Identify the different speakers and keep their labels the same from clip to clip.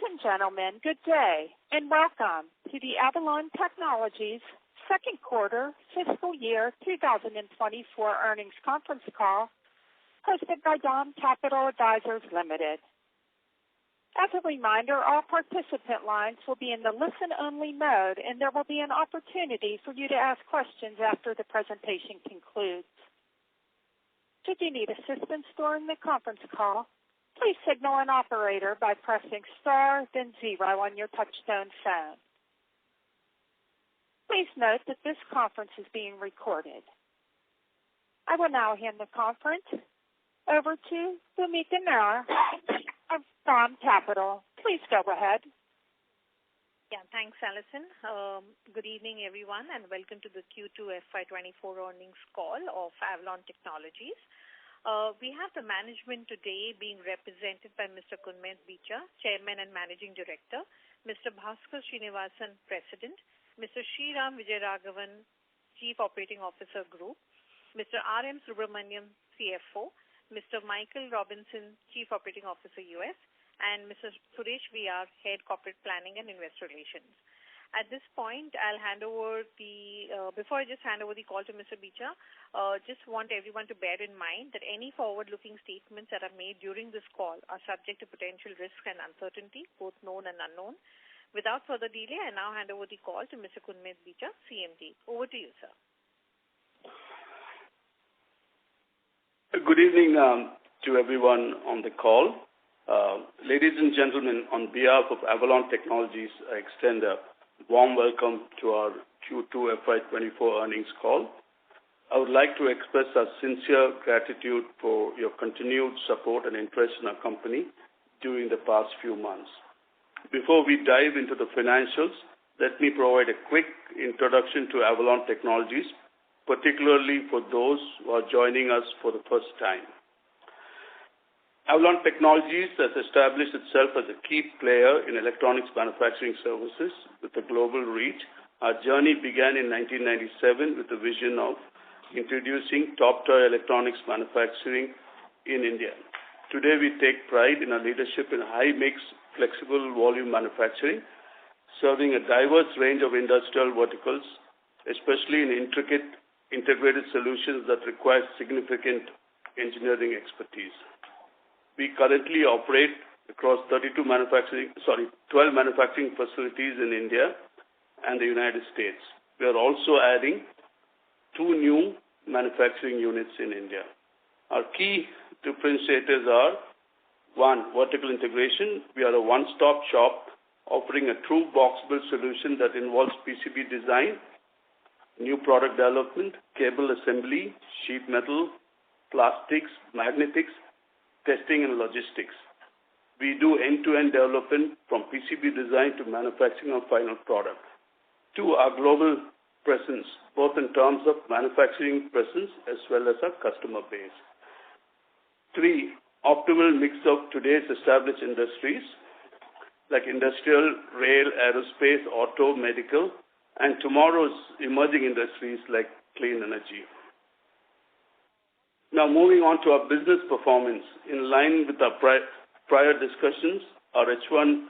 Speaker 1: and gentlemen, good day, and welcome to the Avalon Technologies second quarter fiscal year 2024 earnings conference call hosted by Dom Capital Advisors Limited. As a reminder, all participant lines will be in the listen-only mode, and there will be an opportunity for you to ask questions after the presentation concludes. Should you need assistance during the conference call, please signal an operator by pressing star, then 0 on your touch-tone phone. Please note that this conference is being recorded. I will now hand the conference over to Bhumika Nair of Dom Capital. Please go ahead.
Speaker 2: Yeah, thanks, Alison. Good evening, everyone, and welcome to the Q2 FY2024 earnings call of Avalon Technologies. We have the management today being represented by Mr. Kunmet Bicha, Chairman and Managing Director, Mr. Bhaskar Srinivasan, President, Mr. Sriram Vijayaraghavan, Chief Operating Officer Group, Mr. R.M. Subramaniam, CFO, Mr. Michael Robinson, Chief Operating Officer US, and Mr. Suresh VR, Head Corporate Planning and Investor Relations. At this point, I'll hand over before I just hand over the call to Mr. Bicha, just want everyone to bear in mind that any forward-looking statements that are made during this call are subject to potential risks and uncertainty, both known and unknown. Without further delay, I now hand over the call to Mr. Kunmet Bicha, CMD. Over to you, sir.
Speaker 3: Good evening to everyone on the call. Ladies and gentlemen, on behalf of Avalon Technologies, I extend a warm welcome to our Q2 FY24 earnings call. I would like to express our sincere gratitude for your continued support and interest in our company during the past few months. Before we dive into the financials, let me provide a quick introduction to Avalon Technologies, particularly for those who are joining us for the first time. Avalon Technologies has established itself as a key player in electronics manufacturing services with a global reach. Our journey began in 1997 with the vision of introducing top-tier electronics manufacturing in India. Today, we take pride in our leadership in high-mix, flexible volume manufacturing, serving a diverse range of industrial verticals, especially in intricate integrated solutions that require significant engineering expertise. We currently operate across 12 manufacturing facilities in India and the United States. We are also adding 2 new manufacturing units in India. Our key differentiators are: 1, vertical integration. We are a one-stop shop offering a true box-build solution that involves PCB design, new product development, cable assembly, sheet metal, plastics, magnetics, testing and logistics. We do end-to-end development from PCB design to manufacturing of final product. 2, our global presence, both in terms of manufacturing presence as well as our customer base. 3, optimal mix of today's established industries like industrial, rail, aerospace, auto, medical, and tomorrow's emerging industries like clean energy. Now, moving on to our business performance. In line with our prior discussions, our H1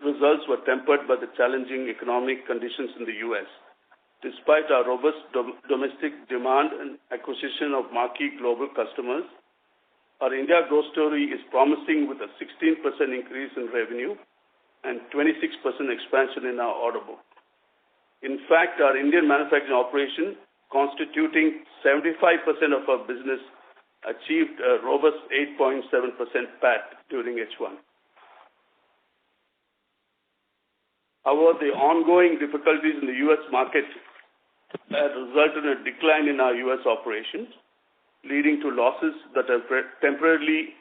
Speaker 3: results were tempered by the challenging economic conditions in the U.S. Despite our robust domestic demand and acquisition of marquee global customers, our India growth story is promising with a 16% increase in revenue and 26% expansion in our order book. In fact, our Indian manufacturing operation, constituting 75% of our business, achieved a robust 8.7% PAT during H1. However, the ongoing difficulties in the U.S. market have resulted in a decline in our U.S. operations, leading to losses that have temporarily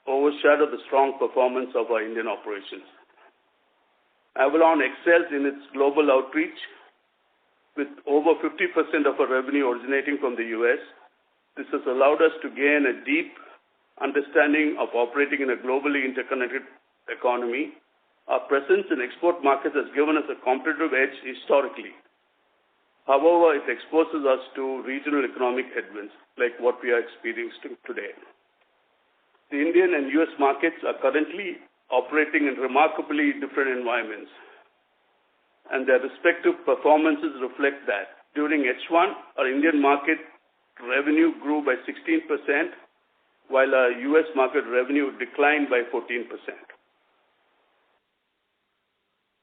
Speaker 3: overshadowed the strong performance of our Indian operations. Avalon excels in its global outreach, with over 50% of our revenue originating from the U.S. This has allowed us to gain a deep understanding of operating in a globally interconnected economy. Our presence in export markets has given us a competitive edge historically. However, it exposes us to regional economic headwinds like what we are experiencing today. The Indian and U.S. markets are currently operating in remarkably different environments, and their respective performances reflect that. During H1, our Indian market revenue grew by 16%, while our U.S. market revenue declined by 14%.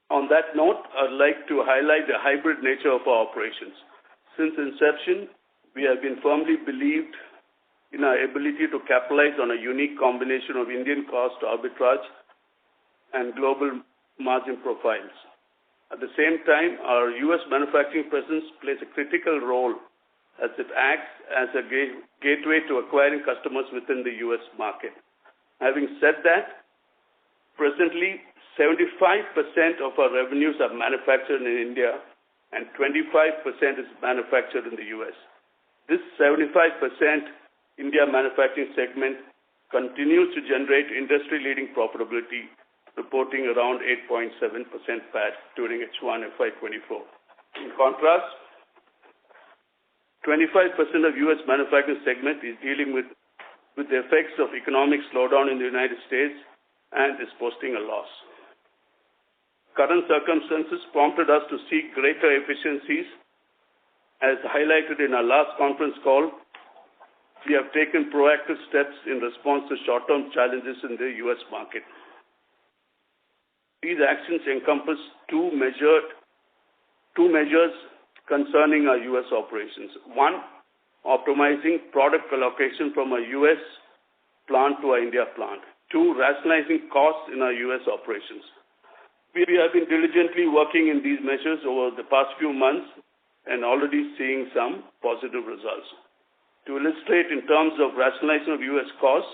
Speaker 3: On that note, I'd like to highlight the hybrid nature of our operations. Since inception, we have been firmly believed in our ability to capitalize on a unique combination of Indian cost arbitrage and global margin profiles. At the same time, our U.S. manufacturing presence plays a critical role as it acts as a gateway to acquiring customers within the U.S. market. Having said that, presently, 75% of our revenues are manufactured in India and 25% is manufactured in the U.S. This 75% India manufacturing segment continues to generate industry-leading profitability, reporting around 8.7% PAT during H1 FY24. In contrast, 25% of U.S. manufacturing segment is dealing with the effects of economic slowdown in the United States and is posting a loss. Current circumstances prompted us to seek greater efficiencies. As highlighted in our last conference call, we have taken proactive steps in response to short-term challenges in the U.S. market. These actions encompass two measures concerning our U.S. operations. One, optimizing product allocation from our U.S. plant to our India plant. Two, rationalizing costs in our U.S. operations. We have been diligently working in these measures over the past few months and already seeing some positive results. To illustrate in terms of rationalization of U.S. costs,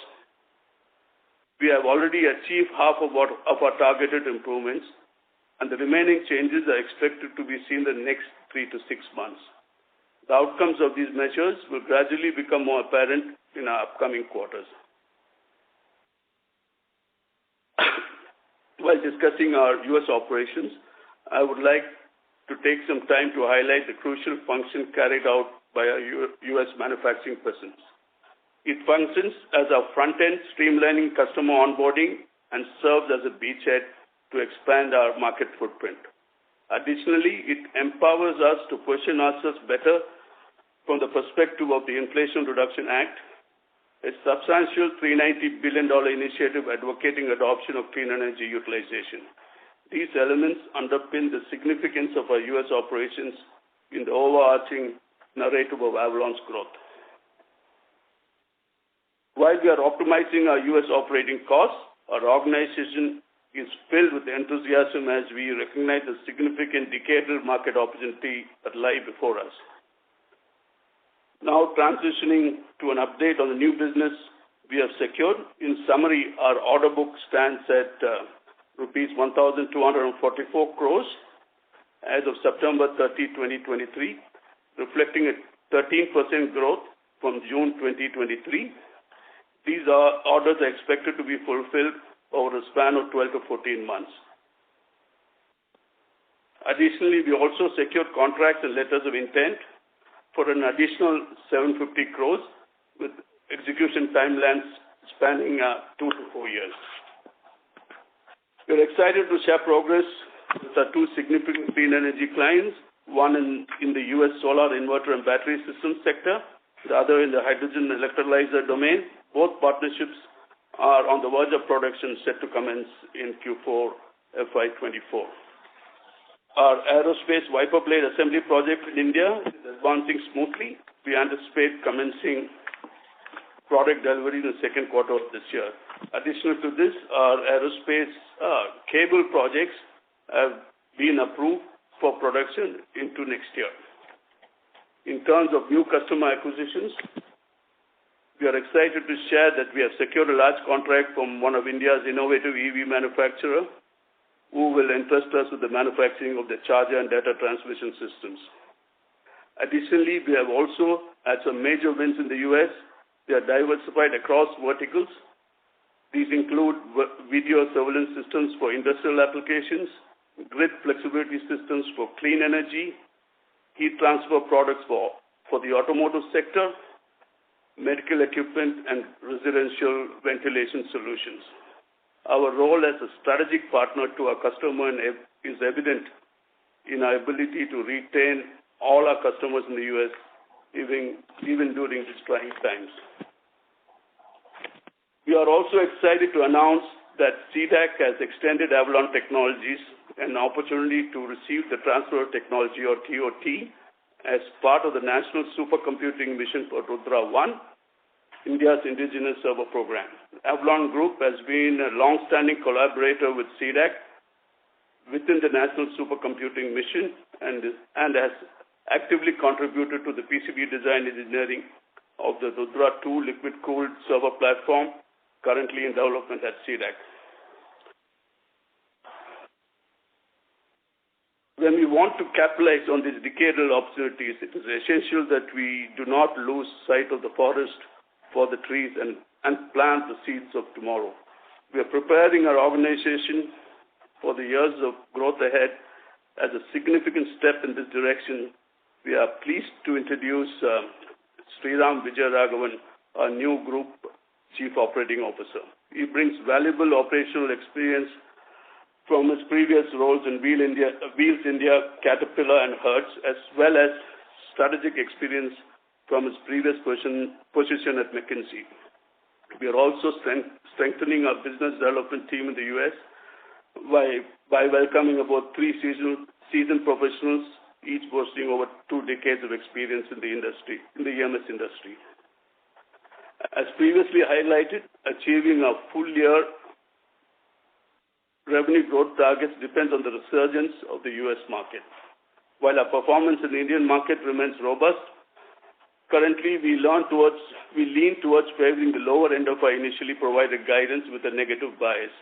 Speaker 3: we have already achieved half of our targeted improvements, and the remaining changes are expected to be seen in the next 3 to 6 months. The outcomes of these measures will gradually become more apparent in our upcoming quarters. While discussing our U.S. operations, I would like to take some time to highlight the crucial function carried out by our U.S. manufacturing presence. It functions as our front-end, streamlining customer onboarding and serves as a beachhead to expand our market footprint. Additionally, it empowers us to position ourselves better from the perspective of the Inflation Reduction Act, a substantial $390 billion initiative advocating adoption of clean energy utilization. These elements underpin the significance of our U.S. operations in the overarching narrative of Avalon's growth. While we are optimizing our U.S. operating costs, our organization is filled with enthusiasm as we recognize the significant decadal market opportunity that lies before us. Now transitioning to an update on the new business we have secured. In summary, our order book stands at rupees 1,244 crores as of September 30, 2023, reflecting a 13% growth from June 2023. These orders are expected to be fulfilled over a span of 12 to 14 months. Additionally, we also secured contracts and letters of intent for an additional 750 crores with execution timelines spanning 2 to 4 years. We are excited to share progress with our two significant clean energy clients, one in the U.S. solar inverter and battery system sector, the other in the hydrogen electrolyzer domain. Both partnerships are on the verge of production set to commence in Q4 FY24. Our aerospace wiper blade assembly project in India is advancing smoothly. We anticipate commencing product delivery in the second quarter of this year. Additional to this, our aerospace cable projects have been approved for production into next year. In terms of new customer acquisitions, we are excited to share that we have secured a large contract from one of India's innovative EV manufacturer, who will entrust us with the manufacturing of the charger and data transmission systems. Additionally, we have also had some major wins in the U.S. They are diversified across verticals. These include video surveillance systems for industrial applications, grid flexibility systems for clean energy, heat transfer products for the automotive sector, medical equipment, and residential ventilation solutions. Our role as a strategic partner to our customer is evident in our ability to retain all our customers in the U.S. even during these trying times. We are also excited to announce that CDAC has extended Avalon Technologies an opportunity to receive the Transfer of Technology, or TOT, as part of the National Supercomputing Mission for Rudra-1, India's indigenous server program. Avalon Group has been a long-standing collaborator with CDAC within the National Supercomputing Mission and has actively contributed to the PCB design engineering of the Rudra-2 liquid-cooled server platform currently in development at CDAC. When we want to capitalize on these decadal opportunities, it is essential that we do not lose sight of the forest for the trees and plant the seeds of tomorrow. We are preparing our organization for the years of growth ahead. As a significant step in this direction, we are pleased to introduce Sriram Vijayaraghavan, our new Group Chief Operating Officer. He brings valuable operational experience from his previous roles in Wheels India, Caterpillar, and Hertz, as well as strategic experience from his previous position at McKinsey. We are also strengthening our business development team in the U.S. by welcoming about 3 seasoned professionals, each boasting over 2 decades of experience in the EMS industry. As previously highlighted, achieving a full-year revenue growth targets depends on the resurgence of the U.S. market. While our performance in the Indian market remains robust, currently we lean towards favoring the lower end of our initially provided guidance with a negative bias.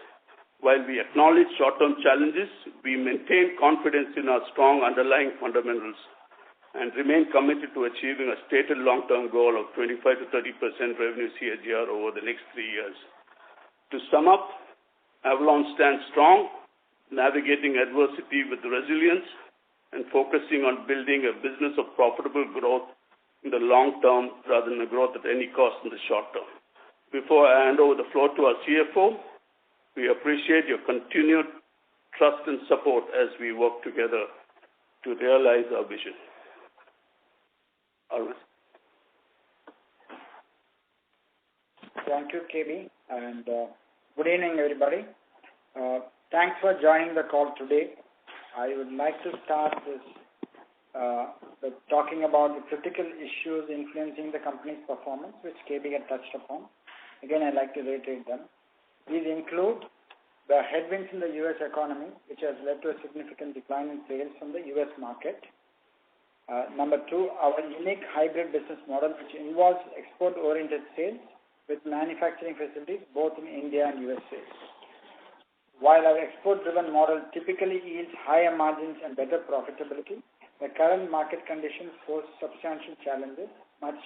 Speaker 3: While we acknowledge short-term challenges, we maintain confidence in our strong underlying fundamentals and remain committed to achieving a stated long-term goal of 25 to 30% revenue CAGR over the next 3 years. To sum up, Avalon stands strong, navigating adversity with resilience and focusing on building a business of profitable growth in the long term rather than a growth at any cost in the short term. Before I hand over the floor to our CFO, we appreciate your continued trust and support as we work together to realize our vision. Arvind.
Speaker 4: Thank you, KB, and good evening, everybody. Thanks for joining the call today. I would like to start with talking about the critical issues influencing the company's performance, which KB had touched upon. Again, I'd like to reiterate them. These include the headwinds in the U.S. economy, which has led to a significant decline in sales from the U.S. market. Number 2, our unique hybrid business model, which involves export-oriented sales with manufacturing facilities both in India and USA. While our export-driven model typically yields higher margins and better profitability, the current market conditions pose substantial challenges, much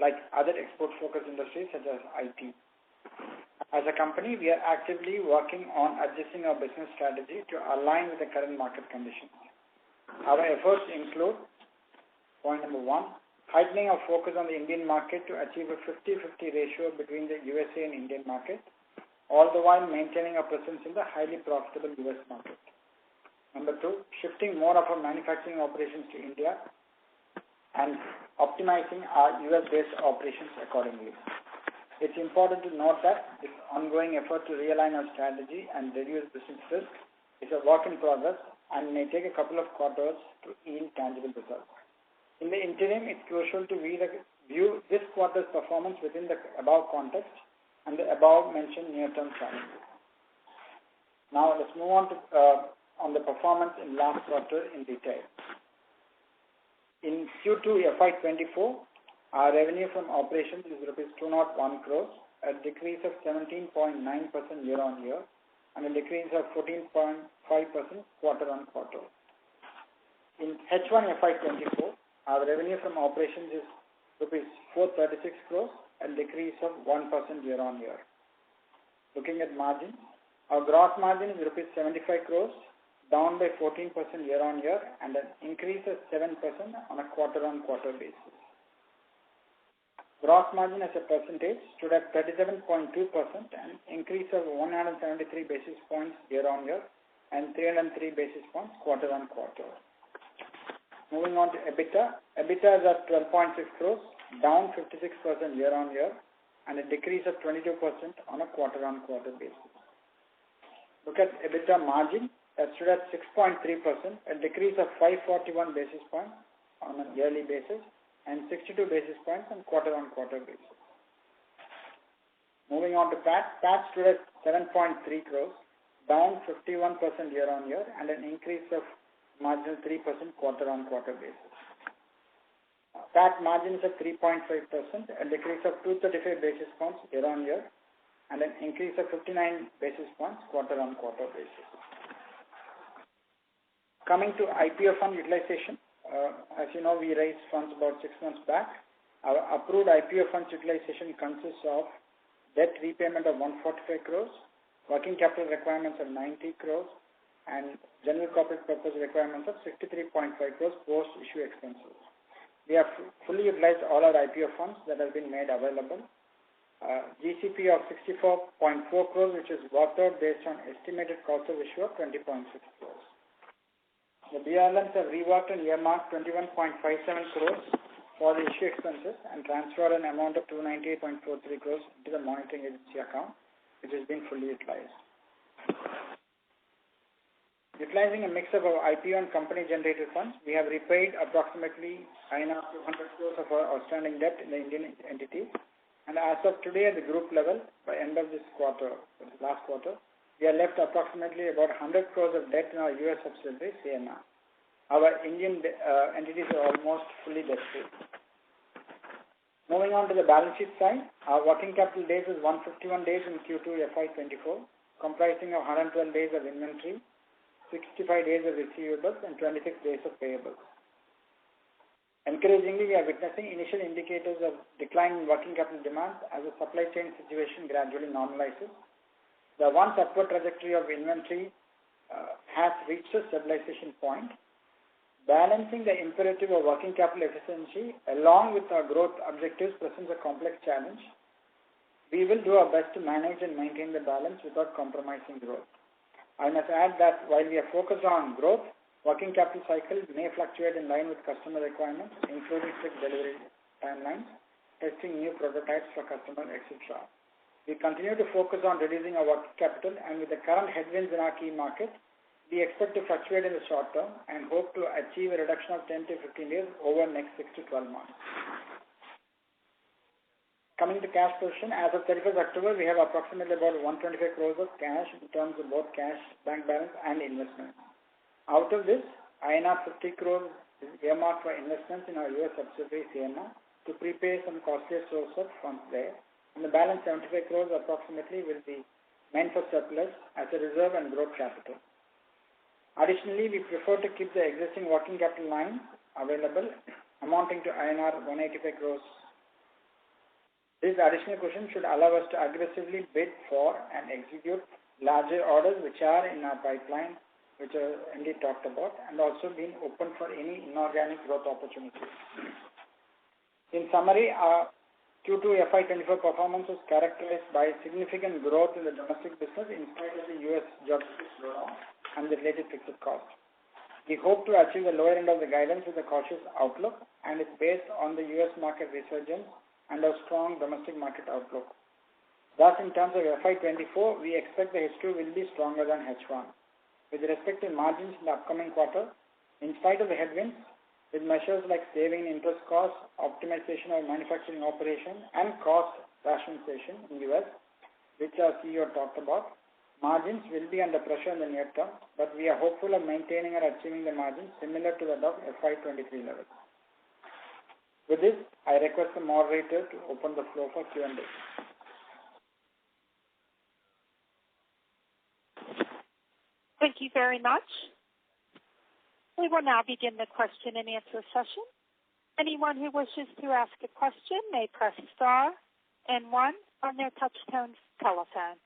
Speaker 4: like other export-focused industries such as IT. As a company, we are actively working on adjusting our business strategy to align with the current market conditions. Our efforts include, point number 1, heightening our focus on the Indian market to achieve a 50-50 ratio between the USA and Indian market, all the while maintaining our presence in the highly profitable US market. Number 2, shifting more of our manufacturing operations to India and optimizing our US-based operations accordingly. It's important to note that this ongoing effort to realign our strategy and reduce business risk is a work in progress and may take a couple of quarters to yield tangible results. In the interim, it's crucial to view this quarter's performance within the above context and the above-mentioned near-term challenges. Now, let's move on to the performance in last quarter in detail. In Q2 FY24, our revenue from operations is rupees 201 crores, a decrease of 17.9% year-on-year, and a decrease of 14.5% quarter-on-quarter. In H1 FY24, our revenue from operations is rupees 436 crores, a decrease of 1% year-on-year. Looking at margin, our gross margin is rupees 75 crores, down by 14% year-on-year, and an increase of 7% on a quarter-on-quarter basis. Gross margin as a percentage stood at 37.2%, an increase of 173 basis points year-on-year and 303 basis points quarter-on-quarter. Moving on to EBITDA. EBITDA is at 12.6 crores, down 56% year-on-year and a decrease of 22% on a quarter-on-quarter basis. Look at EBITDA margin, that stood at 6.3%, a decrease of 541 basis points on a yearly basis and 62 basis points on quarter-on-quarter basis. Moving on to PAT. PAT stood at 7.3 crores, down 51% year-on-year and an increase of marginal 3% quarter-on-quarter basis. PAT margins at 3.5%, a decrease of 235 basis points year-on-year and an increase of 59 basis points quarter-on-quarter basis. Coming to IPO fund utilization, as you know, we raised funds about 6 months back. Our approved IPO funds utilization consists of debt repayment of 145 crores, working capital requirements of 90 crores, and general corporate purpose requirements of 63.5 crores post-issue expenses. We have fully utilized all our IPO funds that have been made available. GCP of 64.4 crores, which is worked out based on estimated cost of issue of 20.6 crores. The BRLMs have reworked and earmarked 21.57 crores for the issue expenses and transferred an amount of 298.43 crores into the monitoring agency account, which has been fully utilized. Utilizing a mix of our IPO and company-generated funds, we have repaid approximately 200 crores of our outstanding debt in the Indian entities. And as of today at the group level, by end of this quarter, last quarter, we are left approximately about 100 crores of debt in our US subsidiary, CNR. Our Indian entities are almost fully debt-free. Moving on to the balance sheet side, our working capital days is 151 days in Q2 FY24, comprising of 112 days of inventory, 65 days of receivables, and 26 days of payables. Encouragingly, we are witnessing initial indicators of decline in working capital demand as the supply chain situation gradually normalizes. The once upward trajectory of inventory has reached a stabilization point. Balancing the imperative of working capital efficiency along with our growth objectives presents a complex challenge. We will do our best to manage and maintain the balance without compromising growth. I must add that while we are focused on growth, working capital cycle may fluctuate in line with customer requirements, including strict delivery timelines, testing new prototypes for customers, etc. We continue to focus on reducing our working capital, and with the current headwinds in our key markets, we expect to fluctuate in the short term and hope to achieve a reduction of 10 to 15 days over the next 6 to 12 months. Coming to cash position, as of 31st October, we have approximately about 125 crores of cash in terms of both cash, bank balance, and investments. Out of this, INR 50 crores is earmarked for investments in our US subsidiary, CNR, to prepay some costly source of funds there. And the balance 75 crores approximately will be meant for surplus as a reserve and growth capital. Additionally, we prefer to keep the existing working capital line available, amounting to INR 185 crores. This additional cushion should allow us to aggressively bid for and execute larger orders which are in our pipeline, which are indeed talked about, and also being open for any inorganic growth opportunities. In summary, our Q2 FY24 performance was characterized by significant growth in the domestic business in spite of the US geographic slowdown and the related fixed cost. We hope to achieve the lower end of the guidance with a cautious outlook, and it's based on the US market resurgence and a strong domestic market outlook. Thus, in terms of FY24, we expect the H2 will be stronger than H1. With respect to margins in the upcoming quarter, in spite of the headwinds, with measures like saving interest costs, optimization of manufacturing operation, and cost rationalization in the US, which our CEO talked about, margins will be under pressure in the near term, but we are hopeful of maintaining or achieving the margins similar to that of FY23 levels. With this, I request the moderator to open the floor for Q&A.
Speaker 1: Thank you very much. We will now begin the question and answer session. Anyone who wishes to ask a question may press star and 1 on their touch-tone telephone.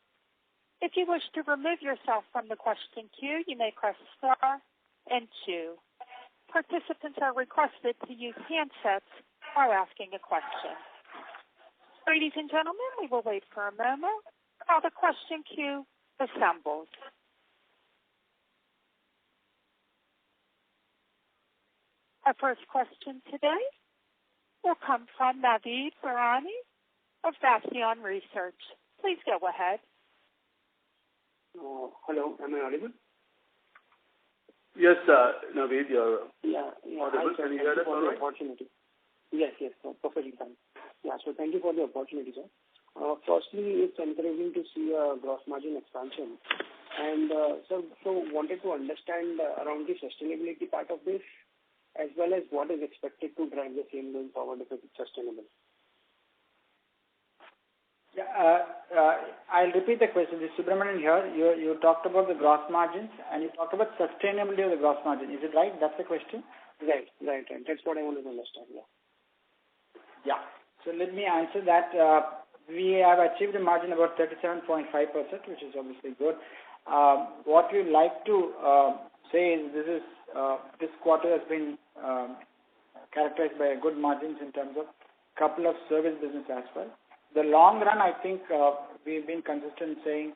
Speaker 1: If you wish to remove yourself from the question queue, you may press star and 2. Participants are requested to use handsets while asking a question. Ladies and gentlemen, we will wait for a moment while the question queue assembles. Our first question today will come from Naveed Virani of Bastion Research. Please go ahead.
Speaker 5: Hello, am I audible?
Speaker 3: Yes, Naveed, you're audible.
Speaker 5: Can you hear us all right? Opportunity. Yes, perfectly fine. Yeah, so thank you for the opportunity, sir. Firstly, it's encouraging to see a gross margin expansion. And, so wanted to understand around the sustainability part of this, as well as what is expected to drive the same going forward if it's sustainable.
Speaker 4: Yeah, I'll repeat the question. This is Subramanian here. You talked about the gross margins and you talked about sustainability of the gross margin. Is it right? That's the question?
Speaker 5: Right. That's what I wanted to understand,
Speaker 4: Yeah. So let me answer that. We have achieved a margin about 37.5%, which is obviously good. What we like to say is this quarter has been characterized by good margins in terms of couple of service business as well. The long run, I think we've been consistent saying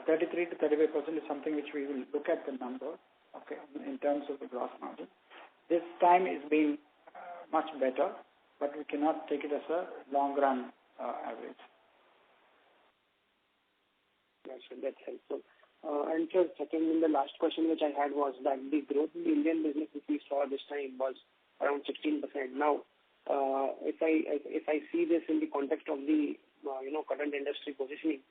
Speaker 4: 33 to 35% is something which we will look at the number, okay, in terms of the gross margin. This time it's been much better, but we cannot take it as a long run average.
Speaker 5: Yes, that's helpful. And so second, the last question which I had was that the growth in the Indian business which we saw this time was around 16%. Now, if I see this in the context of the current industry positioning,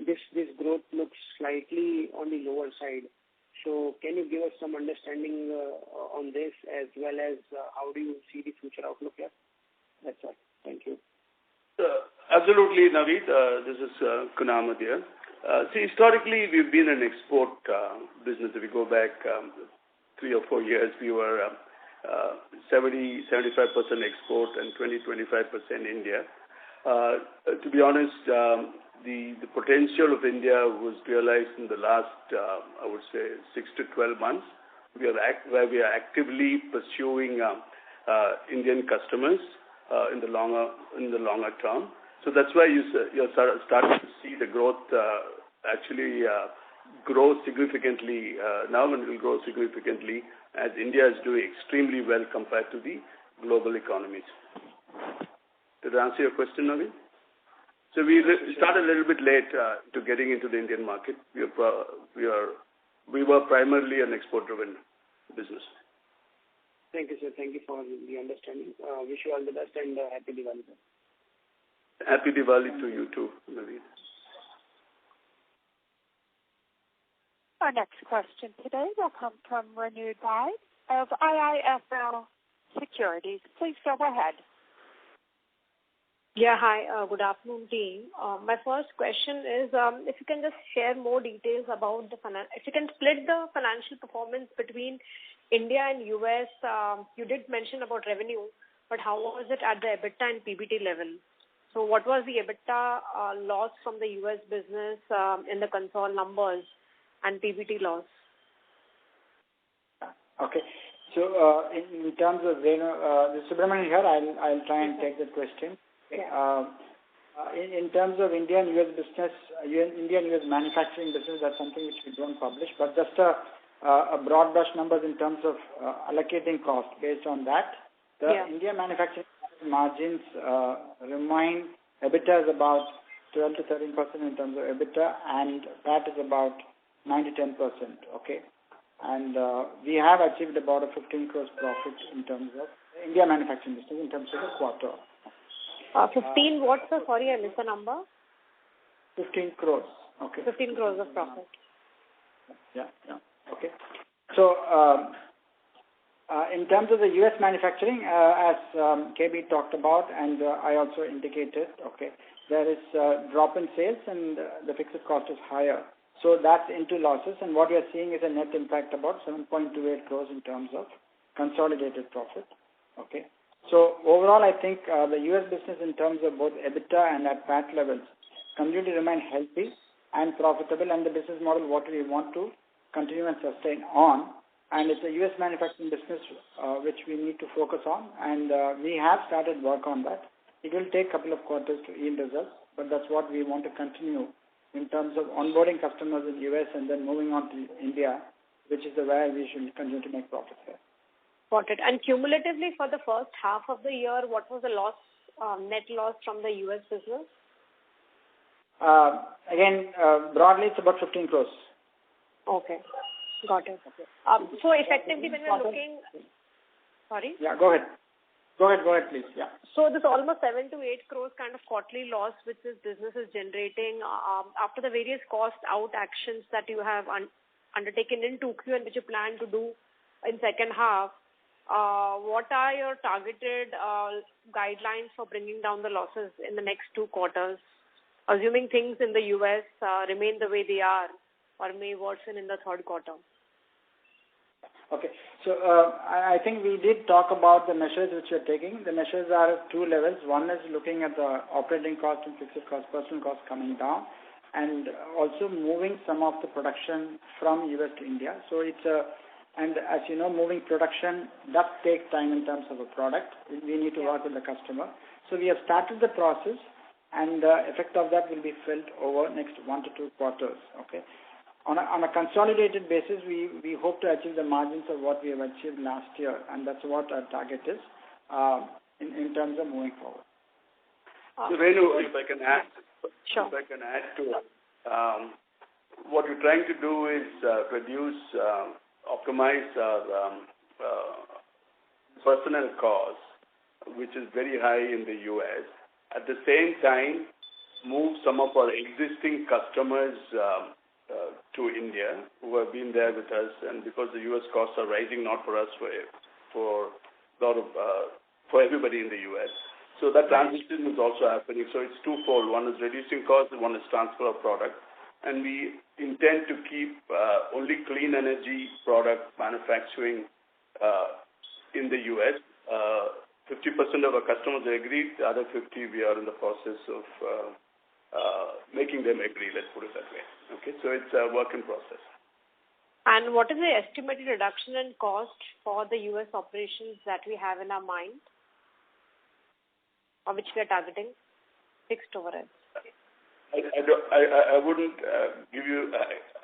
Speaker 5: this growth looks slightly on the lower side. So can you give us some understanding on this, as well as how do you see the future outlook here? That's all. Thank you.
Speaker 3: Absolutely, Naveed. This is Kunal here. See, historically, we've been an export business. If we go back 3 or 4 years, we were 70-75% export and 20-25% India. To be honest, the potential of India was realized in the last, I would say, 6 to 12 months. Where we are actively pursuing Indian customers in the longer term. So that's why you're starting to see the growth actually grow significantly now, and it will grow significantly as India is doing extremely well compared to the global economies. Did I answer your question, Naveed? So we started a little bit late to getting into the Indian market. We were primarily an export-driven business.
Speaker 5: Thank you, sir. Thank you for the understanding. Wish you all the best and happy Diwali.
Speaker 3: Happy Diwali to you too, Naveed.
Speaker 1: Our next question today will come from Renu Bai of IIFL Securities. Please go ahead.
Speaker 6: Yeah, hi. Good afternoon, team. My first question is if you can just share more details about if you can split the financial performance between India and US. You did mention about revenue, but how was it at the EBITDA and PBT level? So what was the EBITDA loss from the US business in the Concall numbers and PBT loss?
Speaker 4: Okay. So in terms of Subramanian here, I'll try and take that question.
Speaker 6: Yeah.
Speaker 4: In terms of India and US business, India and US manufacturing business, that's something which we don't publish, but just a broad brush numbers in terms of allocating cost based on that. The India manufacturing margins remain, EBITDA is about 12 to 13% in terms of EBITDA, and that is about 9 to 10%. Okay, and we have achieved about a 15 crores profit in terms of India manufacturing business in terms of the quarter.
Speaker 6: 15 what, sir? Sorry, I missed the number.
Speaker 4: 15 crores. Okay.
Speaker 6: 15 crores of profit.
Speaker 4: Yeah. Okay. So, in terms of the U.S. manufacturing, as KB talked about, and I also indicated, okay, there is a drop in sales and the fixed cost is higher. So that's into losses, and what we are seeing is a net impact about 7.28 crores in terms of consolidated profit. Okay. So overall, I think the U.S. business in terms of both EBITDA and at PAT levels continue to remain healthy and profitable, and the business model what we want to continue and sustain on. And it's a U.S. manufacturing business which we need to focus on, and we have started work on that. it will take a couple of quarters to yield results, but that's what we want to continue in terms of onboarding customers in US and then moving on to India, which is where we should continue to make profits there.
Speaker 6: Got it. And cumulatively for the first half of the year, what was the loss, net loss from the US business?
Speaker 4: Again, broadly, it's about 15 crores.
Speaker 6: Okay. Got it. Okay. So effectively, when we're looking... Sorry?
Speaker 4: Yeah, go ahead. Go ahead, please. Yeah.
Speaker 6: So this almost 7 to 8 crores kind of quarterly loss which this business is generating after the various cost out actions that you have undertaken in 2Q and which you plan to do in second half, what are your targeted guidelines for bringing down the losses in the next 2 quarters, assuming things in the US remain the way they are or may worsen in the third quarter?
Speaker 4: Okay. So I think we did talk about the measures which we're taking. The measures are at 2 levels. One is looking at the operating cost and fixed cost, personal cost coming down, and also moving some of the production from US to India. So it's and as you know, moving production does take time in terms of a product. We need to work with the customer. So we have started the process, and the effect of that will be felt over next 1 to 2 quarters. Okay. On a consolidated basis, we hope to achieve the margins of what we have achieved last year, and that's what our target is in terms of moving forward.
Speaker 3: So, Renu, if I can add,
Speaker 6: Sure.
Speaker 3: if I can add to it, what we're trying to do is reduce, optimize our personnel costs, which is very high in the U.S. At the same time, move some of our existing customers to India who have been there with us, and because the U.S. costs are rising, not for us, for everybody in the U.S. So that transition is also happening. So it's twofold. One is reducing costs, and one is transfer of product. And we intend to keep only clean energy product manufacturing in the U.S. 50% of our customers agreed. The other 50, we are in the process of making them agree, let's put it that way. Okay, so it's a work in process.
Speaker 6: And what is the estimated reduction in cost for the U.S. operations that we have in our mind, or which we are targeting, fixed overhead?
Speaker 3: I wouldn't give you.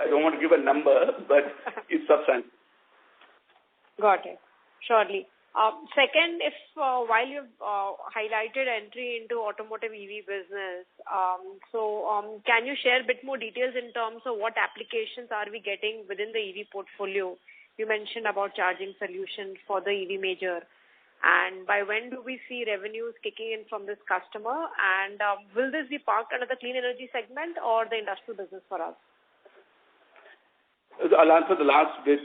Speaker 3: I don't want to give a number, but it's substantial.
Speaker 6: Got it. Surely. Second, if while you've highlighted entry into automotive EV business, can you share a bit more details in terms of what applications are we getting within the EV portfolio? You mentioned about charging solutions for the EV major. And by when do we see revenues kicking in from this customer? And will this be parked under the clean energy segment or the industrial business for us?
Speaker 3: I'll answer the last bit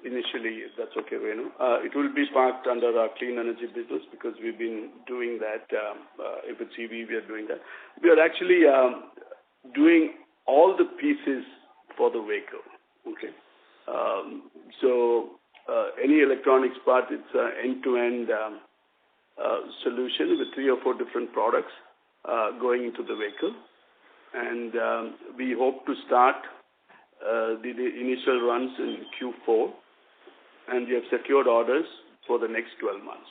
Speaker 3: initially, if that's okay, Renu. It will be parked under our clean energy business because we've been doing that. If it's EV, we are doing that. We are actually doing all the pieces for the vehicle. Okay. Any electronics part, it's an end-to-end solution with 3 or 4 different products going into the vehicle. And we hope to start the initial runs in Q4, and we have secured orders for the next 12 months.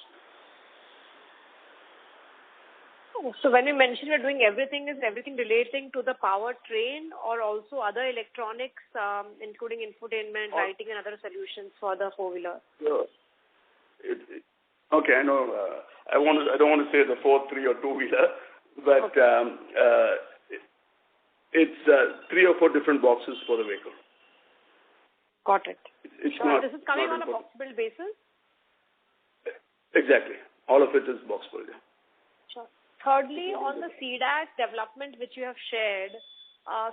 Speaker 6: So when you mention you're doing everything, is everything relating to the powertrain or also other electronics, including infotainment, lighting, and other solutions for the four-wheeler?
Speaker 3: Okay, I know. I don't want to say the 4, 3, or 2-wheeler, but it's 3 or 4 different boxes for the vehicle.
Speaker 6: Got it.
Speaker 3: It's
Speaker 6: sure. This is coming on a box build basis?
Speaker 3: Exactly. All of it is box build.
Speaker 6: Sure. Thirdly, on the CDAC development which you have shared,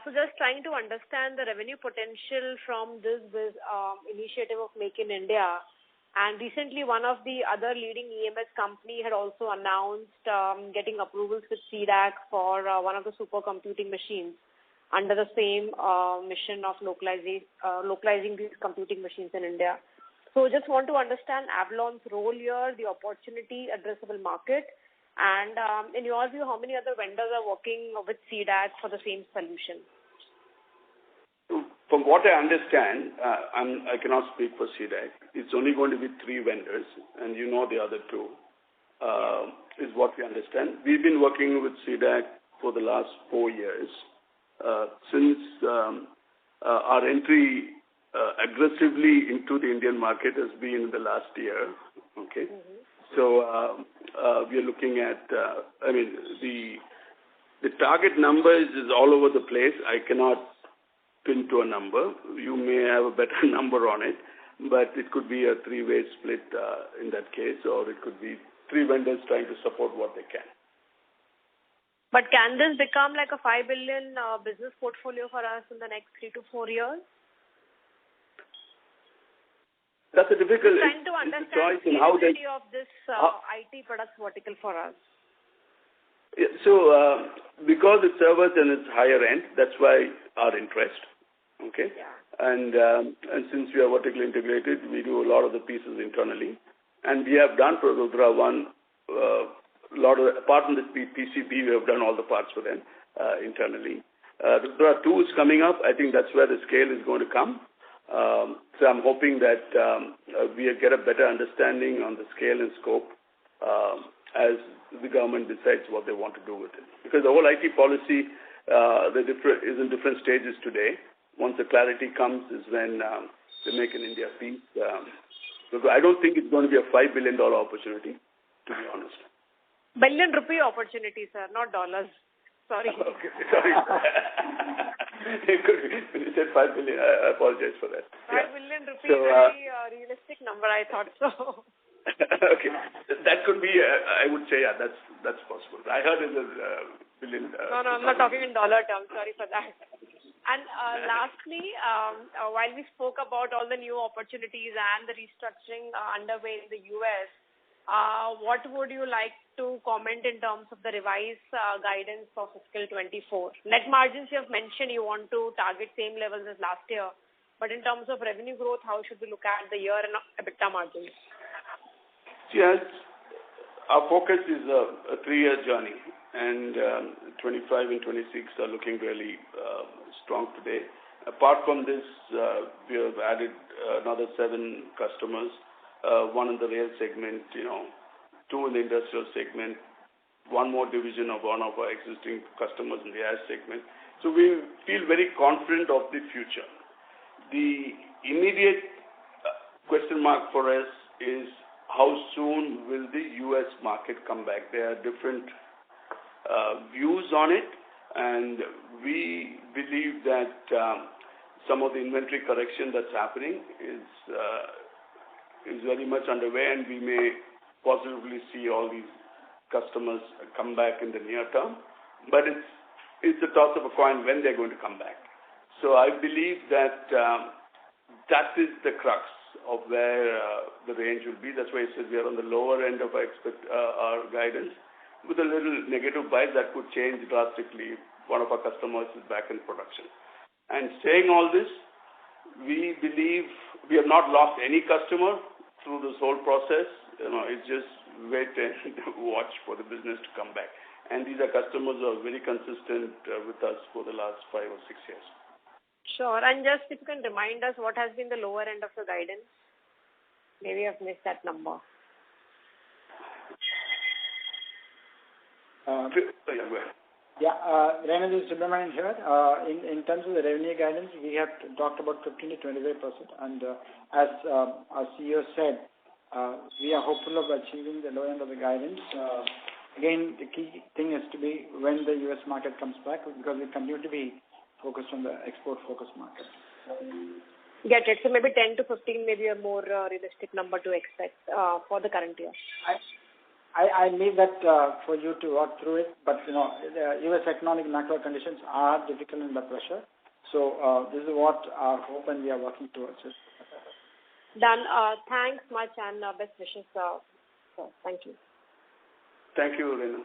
Speaker 6: so just trying to understand the revenue potential from this initiative of Make in India. And recently, one of the other leading EMS company had also announced getting approvals with CDAC for one of the supercomputing machines under the same mission of localizing these computing machines in India. So just want to understand Avalon's role here, the opportunity, addressable market, and in your view, how many other vendors are working with CDAC for the same solution?
Speaker 3: From what I understand, I cannot speak for CDAC. It's only going to be 3 vendors, and you know the other 2. is what we understand. We've been working with CDAC for the last 4 years. Since our entry aggressively into the Indian market has been in the last year. Okay. So we are looking at, the target numbers is all over the place. I cannot pin to a number. You may have a better number on it, but it could be a three-way split in that case, or it could be 3 vendors trying to support what they can.
Speaker 6: But can this become like a 5 billion business portfolio for us in the next 3 to 4 years?
Speaker 3: That's a difficult
Speaker 6: trying to understand
Speaker 3: choice
Speaker 6: the
Speaker 3: in how they
Speaker 6: of this IT products vertical for us.
Speaker 3: Yeah, so because it's servers and it's higher end, that's why our interest. Okay.
Speaker 6: Yeah.
Speaker 3: And since we are vertically integrated, we do a lot of the pieces internally, and we have done for Rudra One lot of, apart from the PCB, we have done all the parts for them internally. Rudra 2 is coming up. I think that's where the scale is going to come. So I'm hoping that we get a better understanding on the scale and scope as the government decides what they want to do with it. Because the whole IT policy is in different stages today. Once the clarity comes is when they make an India piece. I don't think it's going to be a $5 billion opportunity, to be honest.
Speaker 6: Billion rupee opportunity, sir, not dollars. Sorry.
Speaker 3: Okay, sorry. When you said 5 billion, I apologize for that.
Speaker 6: 5 billion rupee is a very realistic number, I thought so.
Speaker 3: Okay. That could be, I would say, yeah, that's possible. I heard it as billion.
Speaker 6: No, I'm not talking in dollar terms. Sorry for that. And lastly, while we spoke about all the new opportunities and the restructuring underway in the US, what would you like to comment in terms of the revised guidance for fiscal 24? Net margins, you have mentioned you want to target same levels as last year. But in terms of revenue growth, how should we look at the year and EBITDA margins?
Speaker 3: Yes, our focus is a 3-year journey, and 25 and 26 are looking really strong today. Apart from this, we have added another 7 customers. 1 in the rail segment, 2 in the industrial segment, 1 more division of one of our existing customers in the air segment. So we feel very confident of the future. The immediate question mark for us is how soon will the U.S. market come back? There are different views on it, and we believe that some of the inventory correction that's happening is very much underway, and we may positively see all these customers come back in the near term. But it's a toss of a coin when they're going to come back. So I believe that that is the crux of where the range will be. That's why I said we are on the lower end of our guidance, with a little negative bias that could change drastically if one of our customers is back in production. And saying all this, we believe we have not lost any customer through this whole process. It's just wait and watch for the business to come back. And these are customers who are very consistent with us for the last 5 or 6 years.
Speaker 6: Sure. And just if you can remind us what has been the lower end of the guidance. Maybe I've missed that number.
Speaker 4: Renu, this is Subramanian here. In terms of the revenue guidance, we have talked about 15 to 25%. And as our CEO said, we are hopeful of achieving the low end of the guidance. Again, the key thing is to be when the U.S. market comes back, because we continue to be focused on the export-focused market.
Speaker 6: Get it. So maybe 10 to 15, maybe a more realistic number to expect for the current year.
Speaker 4: I leave that for you to walk through it, but the U.S. economic macro conditions are difficult under pressure. So this is what our hope, and we are working towards it.
Speaker 6: Done. Thanks much, and best wishes. Thank you.
Speaker 3: Thank you, Renu.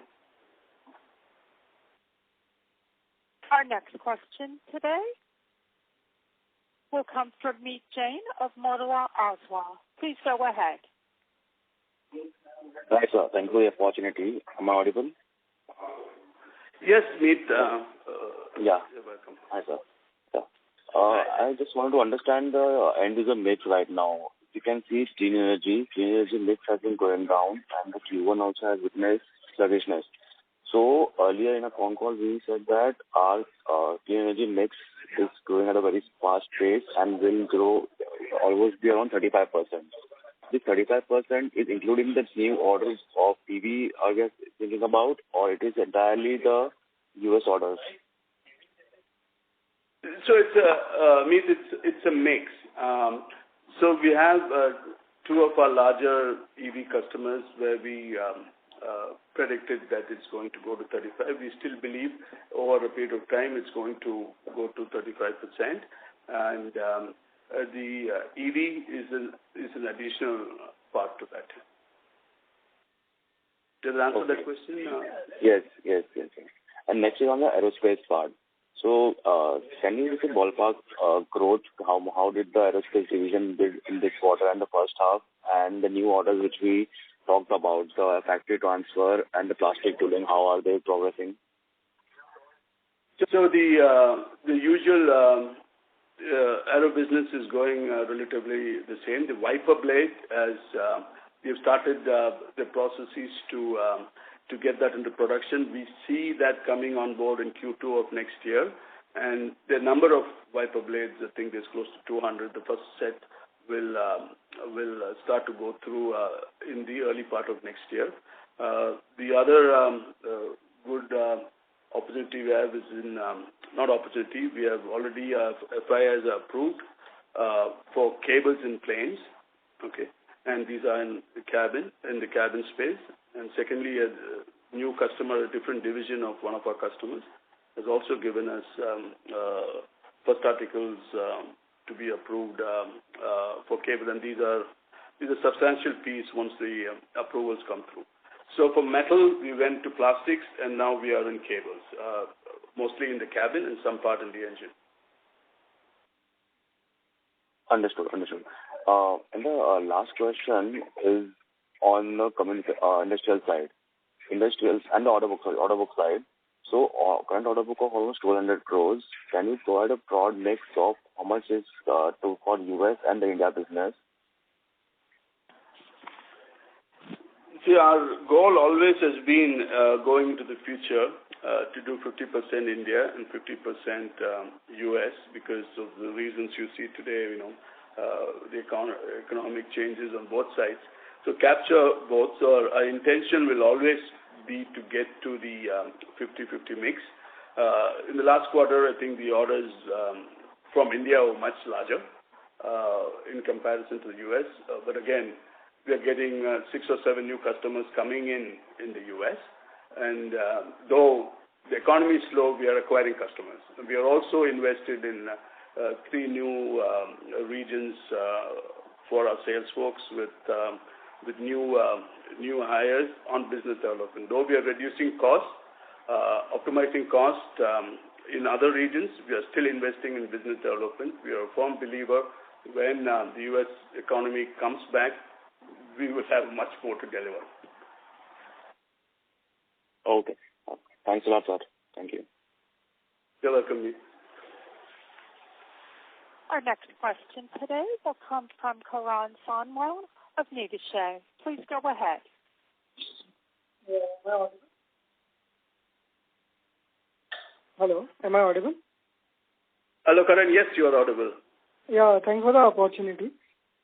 Speaker 1: Our next question today will come from Meet Jain of Motilal Oswal. Please go ahead.
Speaker 7: Hi, sir. Thank you for the opportunity. Am I audible?
Speaker 3: Yes, Meet.
Speaker 7: Yeah.
Speaker 3: You're welcome.
Speaker 7: Hi, sir. Yeah. I just wanted to understand the end user mix right now. you can see clean energy mix has been going down, and the Q1 also has witnessed sluggishness. So earlier in a Concall, we said that our clean energy mix is growing at a very fast pace and will grow almost be around 35%. This 35% is including the new orders of PV are we thinking about, or it is entirely the US orders?
Speaker 3: So it's a mix. So we have two of our larger EV customers where we predicted that it's going to go to 35. We still believe over a period of time it's going to go to 35%, and the EV is an additional part to that. Does that answer that question?
Speaker 7: Yes. And next is on the aerospace part. So, can you give a ballpark growth? How did the aerospace division build in this quarter and the first half, and the new orders which we talked about, the factory transfer and the plastic tooling, how are they progressing?
Speaker 3: So the usual aero business is going relatively the same. The wiper blade, as we have started the processes to get that into production. We see that coming on board in Q2 of next year. And the number of wiper blades, I think there's close to 200. The first set will start to go through in the early part of next year. The other good opportunity we have is in, not opportunity, we have already, FI has approved for cables in planes, okay, and these are in the cabin space. And secondly, a new customer, a different division of one of our customers, has also given us first articles to be approved for cable, and these are substantial piece once the approvals come through. So for metal, we went to plastics, and now we are in cables, mostly in the cabin and some part in the engine.
Speaker 7: Understood. And the last question is on the industrial side, industrials and the order book side. So current order book of almost 200 crores. Can you provide a broad mix of how much is for US and the India business?
Speaker 3: See, our goal always has been going into the future to do 50% India and 50% US because of the reasons you see today, the economic changes on both sides. So capture both. So our intention will always be to get to the 50-50 mix. In the last quarter, I think the orders from India were much larger in comparison to the US. But again, we are getting 6 or 7 new customers coming in the US. And though the economy is slow, we are acquiring customers. And we are also invested in 3 new regions for our sales folks with new hires on business development. Though we are reducing costs, optimizing cost in other regions, we are still investing in business development. We are a firm believer when the U.S. economy comes back, we will have much more to deliver.
Speaker 7: Okay. Thanks a lot, sir. Thank you.
Speaker 3: You're welcome.
Speaker 1: Our next question today will come from Karan Sanwal of Nideshay. Please go ahead.
Speaker 8: Hello, am I audible?
Speaker 3: Hello, Karan. Yes, you are audible.
Speaker 8: Yeah, thanks for the opportunity.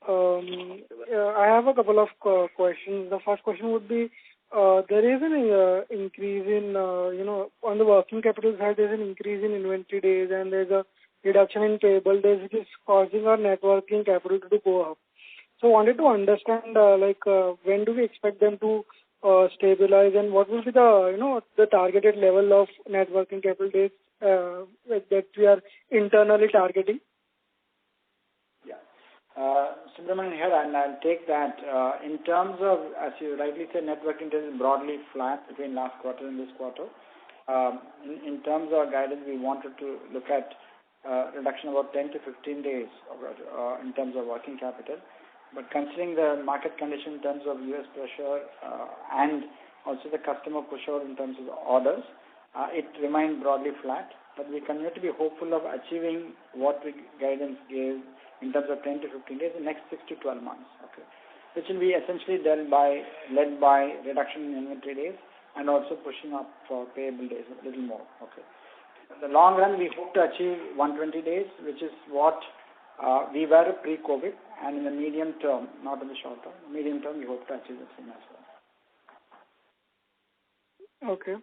Speaker 8: I have a couple of questions. The first question would be, there is an increase in, on the working capital side, there's an increase in inventory days and there's a reduction in payable days, which is causing our net working capital to go up. So I wanted to understand, when do we expect them to stabilize, and what will be the the targeted level of net working capital days that we are internally targeting?
Speaker 4: Subramanian here, and I'll take that. In terms of, as you rightly said, net working capital is broadly flat between last quarter and this quarter. In terms of our guidance, we wanted to look at reduction of about 10 to 15 days in terms of working capital. But considering the market condition in terms of U.S. pressure and also the customer push out in terms of the orders, it remained broadly flat. But we continue to be hopeful of achieving what the guidance gave in terms of 10 to 15 days in the next 6 to 12 months. Okay, which will be essentially led by reduction in inventory days and also pushing up for payable days a little more. Okay. In the long run, we hope to achieve 120 days, which is what we were pre-COVID, and in the medium term, not in the short term, medium term, we hope to achieve the same as well.
Speaker 8: Okay.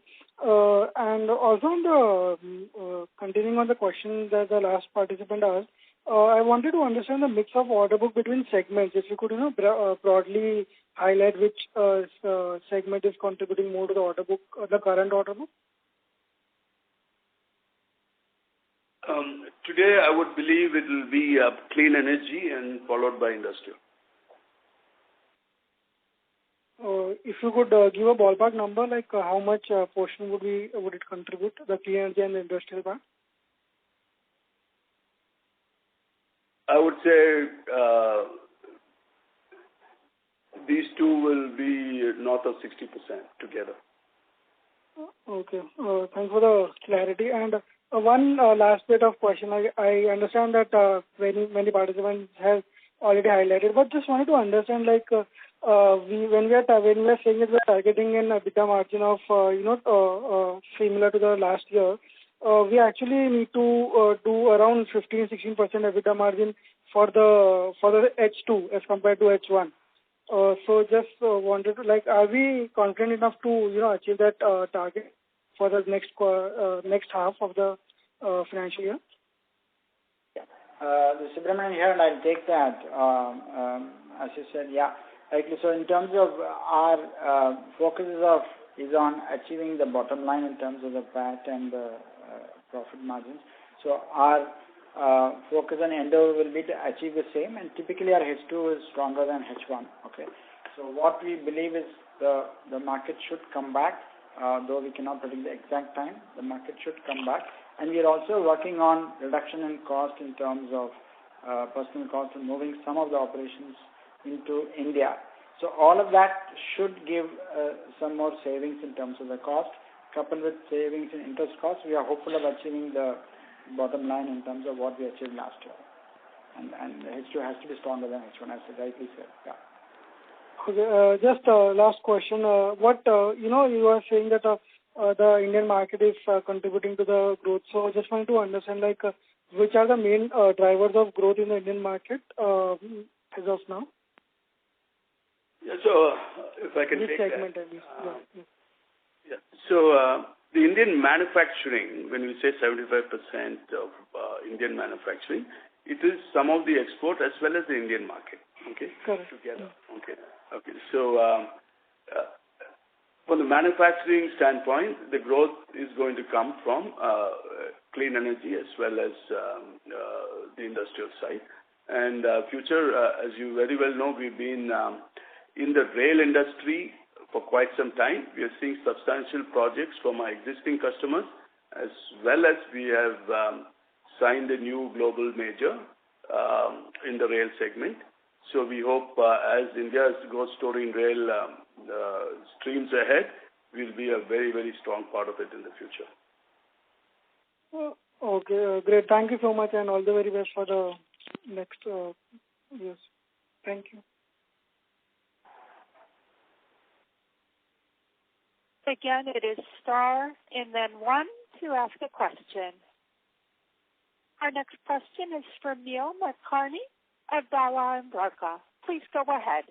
Speaker 8: And also on the continuing on the question that the last participant asked, I wanted to understand the mix of order book between segments. If you could, broadly highlight which segment is contributing more to the order book, the current order book.
Speaker 3: Today, I would believe it will be clean energy and followed by industrial.
Speaker 8: If you could give a ballpark number, like how much portion would it contribute, the clean energy and the industrial part?
Speaker 3: I would say these two will be north of 60% together.
Speaker 8: Okay. Thanks for the clarity. And one last bit of question. I understand that many participants have already highlighted, but just wanted to understand, like, when we are saying that we are targeting an EBITDA margin of similar to the last year, we actually need to do around 15-16% EBITDA margin for the H2 as compared to H1. So just wanted to, like, are we confident enough to achieve that target for the next half of the financial year?
Speaker 4: The Subramanian here, and I'll take that. As you said, yeah. Rightly so. In terms of our focus is on achieving the bottom line in terms of the PAT and the profit margins. So our focus and endeavor will be to achieve the same, and typically our H2 is stronger than H1. Okay. So what we believe is the market should come back, though we cannot predict the exact time. The market should come back, and we are also working on reduction in cost in terms of personal cost and moving some of the operations into India. So all of that should give some more savings in terms of the cost. Coupled with savings in interest costs, we are hopeful of achieving the bottom line in terms of what we achieved last year. And H2 has to be stronger than H1, as I rightly said. Yeah.
Speaker 8: Okay, just last question. You are saying that the Indian market is contributing to the growth. So just wanted to understand, like, which are the main drivers of growth in the Indian market as of now?
Speaker 3: Yeah, so if I can
Speaker 8: Which
Speaker 3: take
Speaker 8: segment
Speaker 3: that.
Speaker 8: at least?
Speaker 3: Yeah. So the Indian manufacturing, when we say 75% of Indian manufacturing, it is some of the export as well as the Indian market. Okay.
Speaker 8: Correct.
Speaker 3: Together. Yeah. Okay. So from the manufacturing standpoint, the growth is going to come from clean energy as well as the industrial side. And future, as you very well know, we've been in the rail industry for quite some time. We are seeing substantial projects from our existing customers, as well as we have signed a new global major in the rail segment. So we hope as India's growth story in rail streams ahead, we'll be a very, very strong part of it in the future.
Speaker 8: Okay, great. Thank you so much, and all the very best for the next years. Thank you.
Speaker 1: Again, it is star and then 1 to ask a question. Our next question is from Neil McCartney of Avalon. Please go ahead.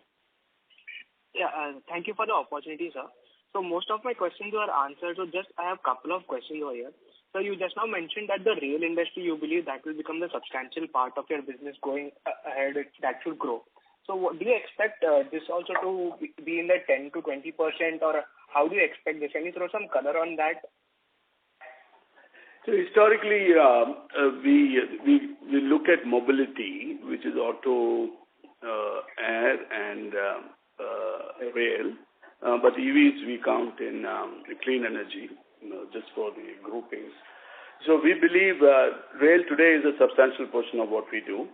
Speaker 9: Yeah, thank you for the opportunity, sir. So most of my questions were answered, so just I have a couple of questions over here. So you just now mentioned that the rail industry, you believe that will become the substantial part of your business going ahead, that should grow. So what, do you expect this also to be in the 10 to 20%, or how do you expect this? Can you throw some color on that?
Speaker 3: So historically, we look at mobility, which is auto, air, and rail. But EVs we count in clean energy, just for the groupings. So we believe rail today is a substantial portion of what we do.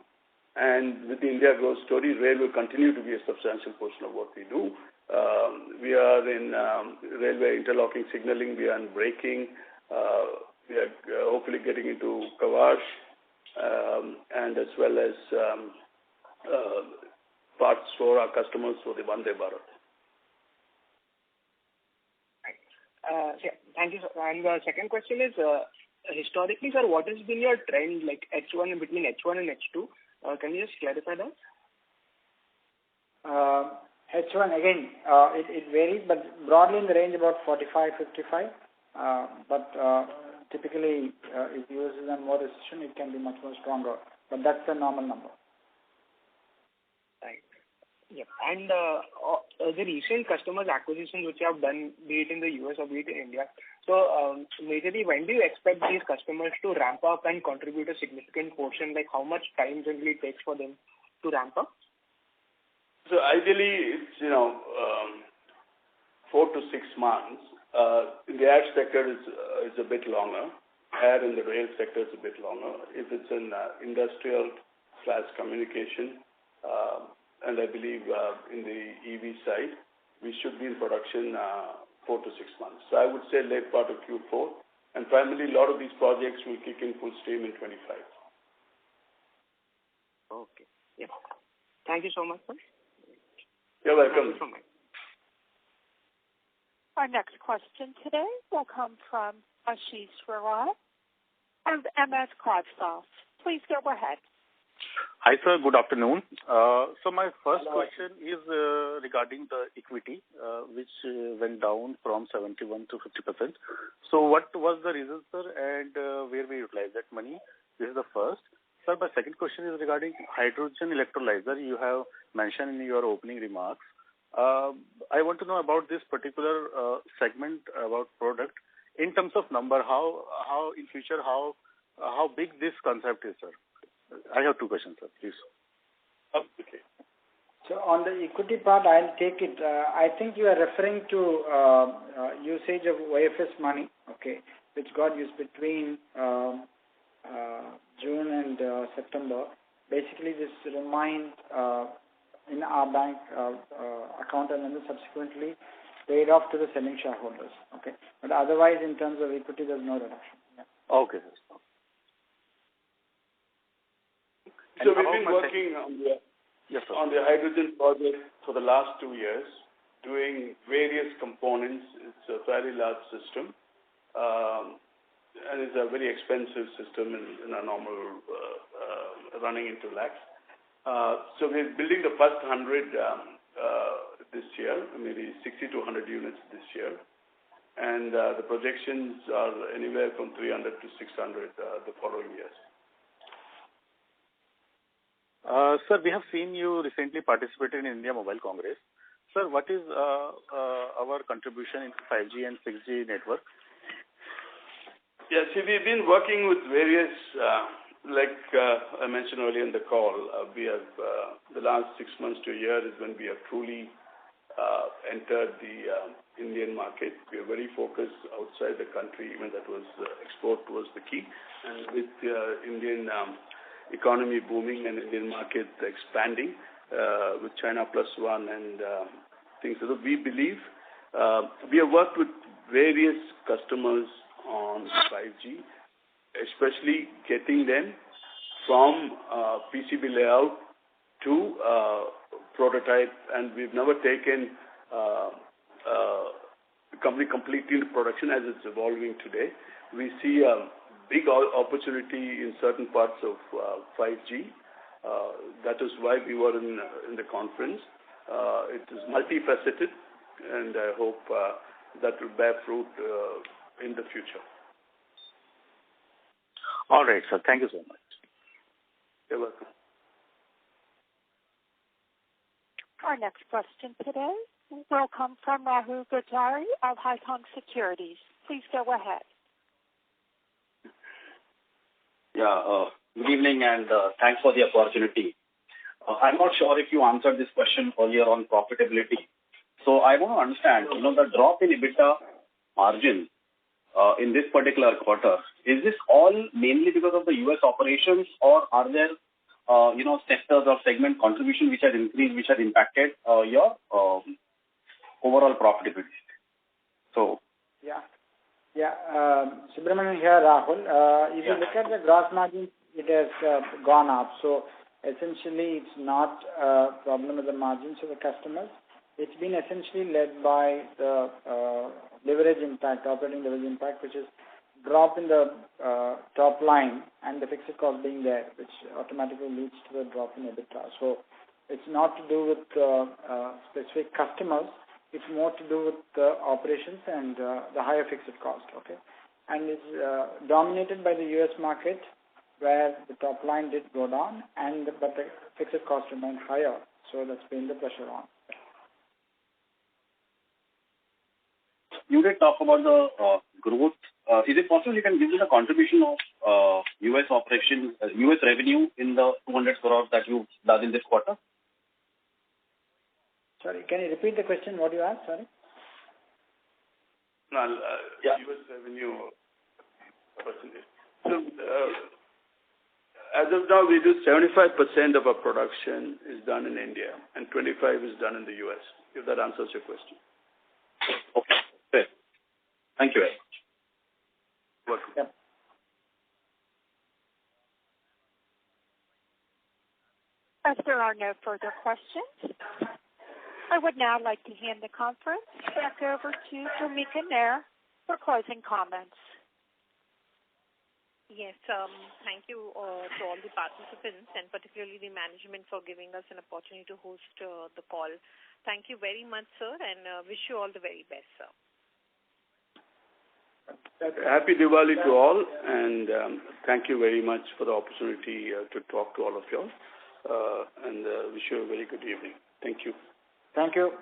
Speaker 3: And with the India growth story, rail will continue to be a substantial portion of what we do. We are in railway interlocking signaling, we are in braking, we are hopefully getting into Kavash, and as well as parts for our customers for the Vande Bharat.
Speaker 9: Thank you, sir. And the second question is, historically, sir, what has been your trend like H1 between H1 and H2? Can you just clarify that?
Speaker 4: H1 again, it varies, but broadly in the range about 45-55. But typically, if US is on more recession, it can be much more stronger. But that's the normal number.
Speaker 9: Right. Yeah. And the recent customers acquisition which you have done, be it in the US or be it in India. So, majorly, when do you expect these customers to ramp up and contribute a significant portion? Like, how much time generally it takes for them to ramp up?
Speaker 3: So, ideally, it's 4 to 6 months. In the air sector, it's a bit longer. Air in the rail sector is a bit longer. If it's an industrial/communication, and I believe in the EV side, we should be in production 4 to 6 months. So I would say late part of Q4, and primarily a lot of these projects will kick in full steam in 25.
Speaker 9: Okay. Yeah. Thank you so much, sir.
Speaker 3: You're welcome.
Speaker 9: Thank you so much.
Speaker 1: Our next question today will come from Ashish Rawat of MS Cloudsoft. Please go ahead.
Speaker 10: Hi, sir. Good afternoon. So my first question is regarding the equity, which went down from 71 to 50%. So what was the reason, sir, and where we utilize that money? This is the first. Sir, my second question is regarding hydrogen electrolyzer. You have mentioned in your opening remarks. I want to know about this particular segment, about product. In terms of number, how in future, how big this concept is, sir? I have two questions, sir, please.
Speaker 3: Okay.
Speaker 4: So on the equity part, I'll take it. I think you are referring to usage of OFS money, okay, which got used between June and September. Basically, this remained in our bank account and then subsequently paid off to the selling shareholders, okay. But otherwise, in terms of equity, there's no reduction. Yeah.
Speaker 10: Okay, sir.
Speaker 3: So we've been working on the hydrogen project for the last 2 years, doing various components. It's a very large system, and it's a very expensive system in a normal running into lakhs. So we're building the first 100 this year, maybe 60 to 100 units this year, and the projections are anywhere from 300 to 600 the following years.
Speaker 10: Sir, we have seen you recently participated in India Mobile Congress. Sir, what is our contribution in 5G and 6G network?
Speaker 3: Yes, we've been working with various, like I mentioned earlier in the call, we have the last 6 months to a year is when we have truly entered the Indian market. We are very focused outside the country, even that was export was the key. And with Indian economy booming and Indian market expanding with China Plus One and things. So we believe we have worked with various customers on 5G, especially getting them from PCB layout to prototype, and we've never taken company completely into production as it's evolving today. We see a big opportunity in certain parts of 5G. That is why we were in the conference. It is multifaceted, and I hope that will bear fruit in the future.
Speaker 10: All right, sir. Thank you so much.
Speaker 3: You're welcome.
Speaker 1: Our next question today will come from Rahul Gajari of Haitong Securities. Please go ahead.
Speaker 11: Yeah, good evening and thanks for the opportunity. I'm not sure if you answered this question earlier on profitability. So I want to understand, the drop in EBITDA margin in this particular quarter, is this all mainly because of the US operations, or are there, sectors or segment contribution which has increased, which has impacted your overall profitability? So.
Speaker 4: Yeah. Subramanian here, Rahul. If you look at the gross margin it has gone up. So essentially, it's not a problem with the margins of the customers. It's been essentially led by the leverage impact, operating leverage impact, which is drop in the top line and the fixed cost being there, which automatically leads to a drop in EBITDA. So it's not to do with specific customers. It's more to do with the operations and the higher fixed cost. Okay, and it's dominated by the U.S. market, where the top line did go down, but the fixed cost remained higher. So that's been the pressure on.
Speaker 11: You did talk about the growth. Is it possible you can give us a contribution of U.S. operations, U.S. revenue in the 200 crores that you've done in this quarter?
Speaker 4: Sorry, can you repeat the question? What you asked? Sorry.
Speaker 3: No, U.S. revenue percentage. So, as of now, we do 75% of our production is done in India and 25% is done in the U.S., if that answers your question.
Speaker 11: Okay, great. Thank you very much.
Speaker 3: Welcome.
Speaker 4: Yep.
Speaker 1: As there are no further questions, I would now like to hand the conference back over to Bhumika Nair for closing comments.
Speaker 2: Yes, thank you to all the participants and particularly the management for giving us an opportunity to host the call. Thank you very much, sir, and wish you all the very best, sir.
Speaker 3: Happy Diwali to all, and thank you very much for the opportunity to talk to all of you all, and wish you a very good evening. Thank you.
Speaker 4: Thank you.